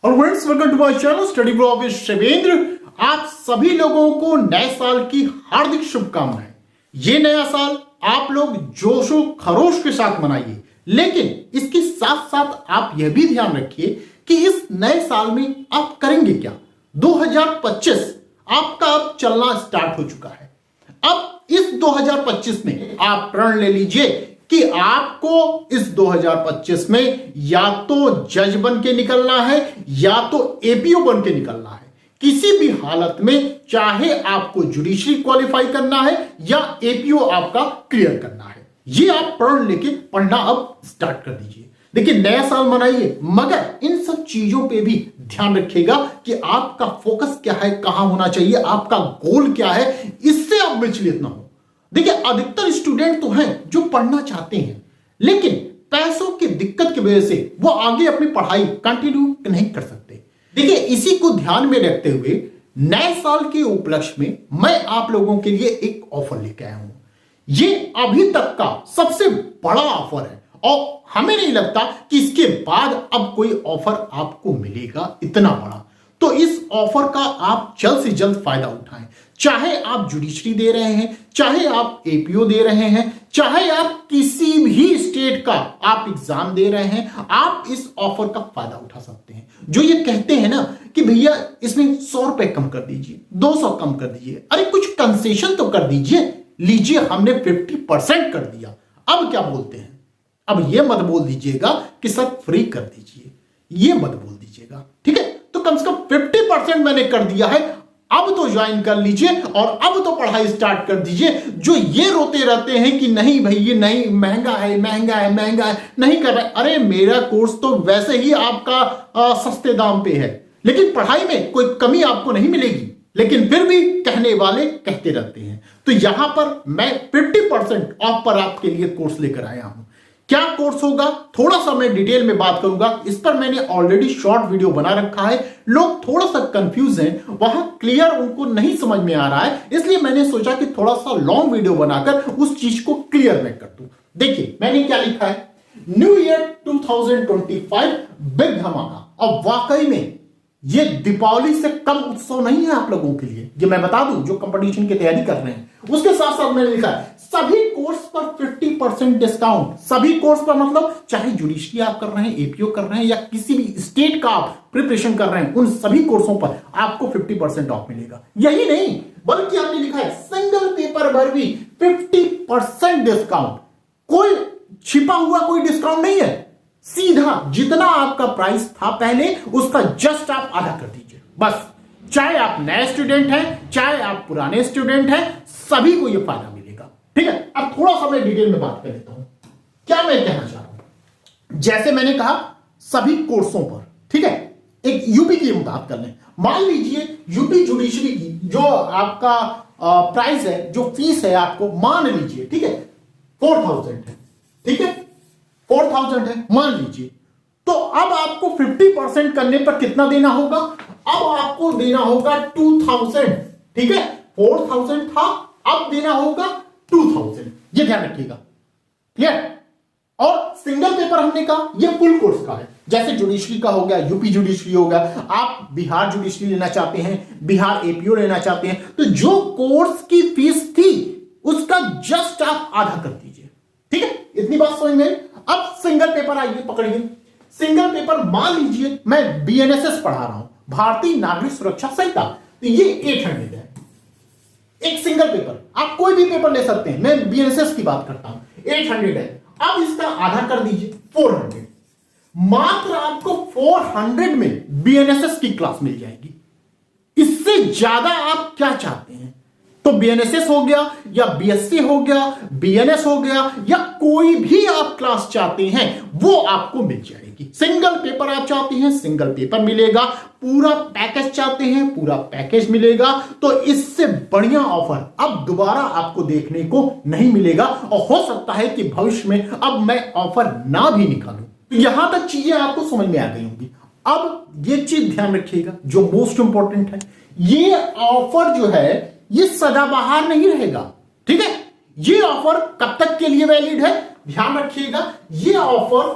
और friends, welcome to my channel study blog with Shivendra. आप सभी लोगों को नए साल की हार्दिक शुभकामनाएं। ये नया साल आप लोग जोशो खरोश के साथ मनाइए, लेकिन इसके साथ साथ आप यह भी ध्यान रखिए कि इस नए साल में आप करेंगे क्या। 2025 आपका अब चलना स्टार्ट हो चुका है। अब इस 2025 में आप प्रण ले लीजिए कि आपको इस 2025 में या तो जज बन के निकलना है या तो एपीओ बन के निकलना है। किसी भी हालत में, चाहे आपको जुडिशरी क्वालिफाई करना है या एपीओ आपका क्लियर करना है, ये आप प्रण लेके पढ़ना अब स्टार्ट कर दीजिए। देखिए, नया साल मनाइए, मगर इन सब चीजों पे भी ध्यान रखिएगा कि आपका फोकस क्या है, कहां होना चाहिए, आपका गोल क्या है, इससे आप विचलित ना हो। देखिए, अधिकतर स्टूडेंट तो हैं जो पढ़ना चाहते हैं, लेकिन पैसों की दिक्कत की वजह से वो आगे अपनी पढ़ाई कंटिन्यू नहीं कर सकते। देखिए, इसी को ध्यान में रखते हुए नए साल के उपलक्ष्य में मैं आप लोगों के लिए एक ऑफर लेके आया हूं। ये अभी तक का सबसे बड़ा ऑफर है और हमें नहीं लगता कि इसके बाद अब कोई ऑफर आपको मिलेगा इतना बड़ा। तो इस ऑफर का आप जल्द से जल्द फायदा उठाएं। चाहे आप जुडिशरी दे रहे हैं, चाहे आप एपीओ दे रहे हैं, चाहे आप किसी भी स्टेट का आप एग्जाम दे रहे हैं, आप इस ऑफर का फायदा उठा सकते हैं। जो ये कहते हैं ना कि भैया इसमें 100 रुपए कम कर दीजिए, 200 कम कर दीजिए, अरे कुछ कंसेशन तो कर दीजिए। लीजिए, हमने 50% कर दिया, अब क्या बोलते हैं। अब ये मत बोल दीजिएगा कि सर फ्री कर दीजिए, ये मत बोल दीजिएगा, ठीक है। तो कम से कम 50% मैंने कर दिया है, अब तो ज्वाइन कर लीजिए और अब तो पढ़ाई स्टार्ट कर दीजिए। जो ये रोते रहते हैं कि नहीं भाई ये नहीं, महंगा है महंगा है महंगा है, नहीं कर रहे, अरे मेरा कोर्स तो वैसे ही आपका सस्ते दाम पे है, लेकिन पढ़ाई में कोई कमी आपको नहीं मिलेगी। लेकिन फिर भी कहने वाले कहते रहते हैं। तो यहां पर मैं 50% ऑफ पर आपके लिए कोर्स लेकर आया हूं। क्या कोर्स होगा, थोड़ा सा मैं डिटेल में बात करूंगा। इस पर मैंने ऑलरेडी शॉर्ट वीडियो बना रखा है। लोग थोड़ा सा कंफ्यूज हैं, वहां क्लियर उनको नहीं समझ में आ रहा है, इसलिए मैंने सोचा कि थोड़ा सा लॉन्ग वीडियो बनाकर उस चीज को क्लियर मैं कर दूं। देखिए, मैंने क्या लिखा है, न्यू ईयर 2025 बिग धमाका। अब वाकई में ये दीपावली से कम उत्सव नहीं है आप लोगों के लिए, ये मैं बता दूं जो कंपटीशन की तैयारी कर रहे हैं। उसके साथ साथ मैंने लिखा है सभी कोर्स पर 50% डिस्काउंट। सभी कोर्स पर मतलब चाहे जुडिशरी आप कर रहे हैं, एपीओ कर रहे हैं या किसी भी स्टेट का आप प्रिपरेशन कर रहे हैं, उन सभी कोर्सों पर आपको 50% ऑफ मिलेगा। यही नहीं, बल्कि आपने लिखा है सिंगल पेपर पर भी 50% डिस्काउंट। कोई छिपा हुआ कोई डिस्काउंट नहीं है, सीधा जितना आपका प्राइस था पहले उसका जस्ट आप आधा कर दीजिए बस। चाहे आप नए स्टूडेंट हैं, चाहे आप पुराने स्टूडेंट हैं, सभी को यह फायदा मिलेगा, ठीक है। अब थोड़ा सा मैं डिटेल में बात कर लेता हूं, क्या मैं कहना चाह रहा हूं। जैसे मैंने कहा सभी कोर्सों पर, ठीक है, एक यूपी की हम बात कर लें। मान लीजिए यूपी जुडिशरी की जो आपका प्राइस है, जो फीस है, आपको मान लीजिए, ठीक है, 4000 है, ठीक है, 4000 है मान लीजिए। तो अब आपको 50% करने पर कितना देना होगा, अब आपको देना होगा 2000, ठीक है। 4000 था, अब देना होगा 2000, ये ध्यान रखिएगा, क्लियर। और सिंगल पेपर हमने कहा ये फुल कोर्स का है, जैसे जुडिशरी का हो गया, यूपी जुडिशरी हो गया, आप बिहार जुडिशरी लेना चाहते हैं, बिहार एपीओ लेना चाहते हैं, तो जो कोर्स की फीस थी उसका जस्ट आप आधा कर दीजिए, ठीक है। इतनी बात समझ में। अब सिंगल पेपर आइए, पकड़िए सिंगल पेपर। मान लीजिए मैं बीएनएसएस पढ़ा रहा हूं, भारतीय नागरिक सुरक्षा संहिता, तो ये 800 है एक सिंगल पेपर। आप कोई भी पेपर ले सकते हैं, मैं बीएनएसएस की बात करता हूं, 800 है। अब इसका आधा कर दीजिए 400। मात्र आपको 400 में बीएनएसएस की क्लास मिल जाएगी। इससे ज्यादा आप क्या चाहते हैं। तो बीएनएसएस हो गया या बीएससी हो गया, बीएनएस हो गया, या कोई भी आप क्लास चाहते हैं वो आपको मिल जाएगी। सिंगल पेपर आप चाहते हैं, सिंगल पेपर मिलेगा। पूरा पैकेज चाहते हैं, पूरा पैकेज मिलेगा। तो इससे बढ़िया ऑफर अब दोबारा आपको देखने को नहीं मिलेगा, और हो सकता है कि भविष्य में अब मैं ऑफर ना भी निकालूं। तो यहां तक चीजें आपको समझ में आ गई होंगी। अब ये चीज ध्यान रखिएगा जो मोस्ट इंपॉर्टेंट है, ये ऑफर जो है ये सदाबहार नहीं रहेगा, ठीक है। ये ऑफर कब तक के लिए वैलिड है, ध्यान रखिएगा। ये ऑफर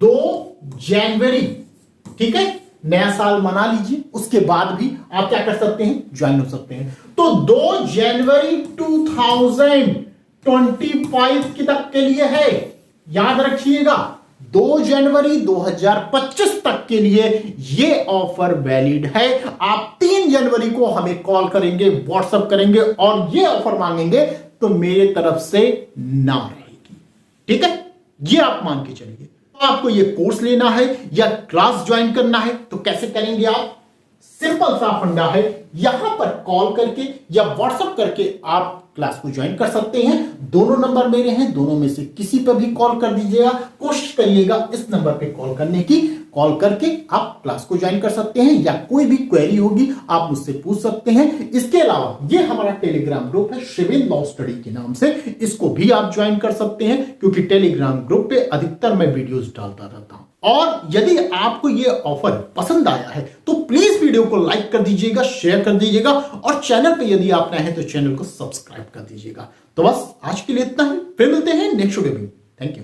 2 जनवरी, ठीक है, नया साल मना लीजिए, उसके बाद भी आप क्या कर सकते हैं, ज्वाइन हो सकते हैं। तो 2 जनवरी 2025 की तक के लिए है, याद रखिएगा 2 जनवरी 2025 तक के लिए ये ऑफर वैलिड है। आप 3 जनवरी को हमें कॉल करेंगे, व्हाट्सएप करेंगे और ये ऑफर मांगेंगे तो मेरे तरफ से ना रहेगी, ठीक है, ये आप मान के चलिए। तो आपको ये कोर्स लेना है या क्लास ज्वाइन करना है तो कैसे करेंगे आप, सिंपल सा फंडा है, यहां पर कॉल करके या व्हाट्सएप करके आप क्लास को ज्वाइन कर सकते हैं। दोनों नंबर मेरे हैं, दोनों में से किसी पर भी कॉल कर दीजिएगा, कोशिश करिएगा इस नंबर पे कॉल करने की, कॉल करके आप क्लास को ज्वाइन कर सकते हैं या कोई भी क्वेरी होगी आप मुझसे पूछ सकते हैं। इसके अलावा ये हमारा टेलीग्राम ग्रुप है शिवेंद्र लॉ स्टडी के नाम से, इसको भी आप ज्वाइन कर सकते हैं क्योंकि टेलीग्राम ग्रुप पे अधिकतर मैं वीडियोस डालता रहता हूं। और यदि आपको ये ऑफर पसंद आया है तो प्लीज वीडियो को लाइक कर दीजिएगा, शेयर कर दीजिएगा और चैनल पे यदि आप नए हैं तो चैनल को सब्सक्राइब कर दीजिएगा। तो बस आज के लिए इतना ही, फिर मिलते हैं नेक्स्ट वीडियो में। Thank you.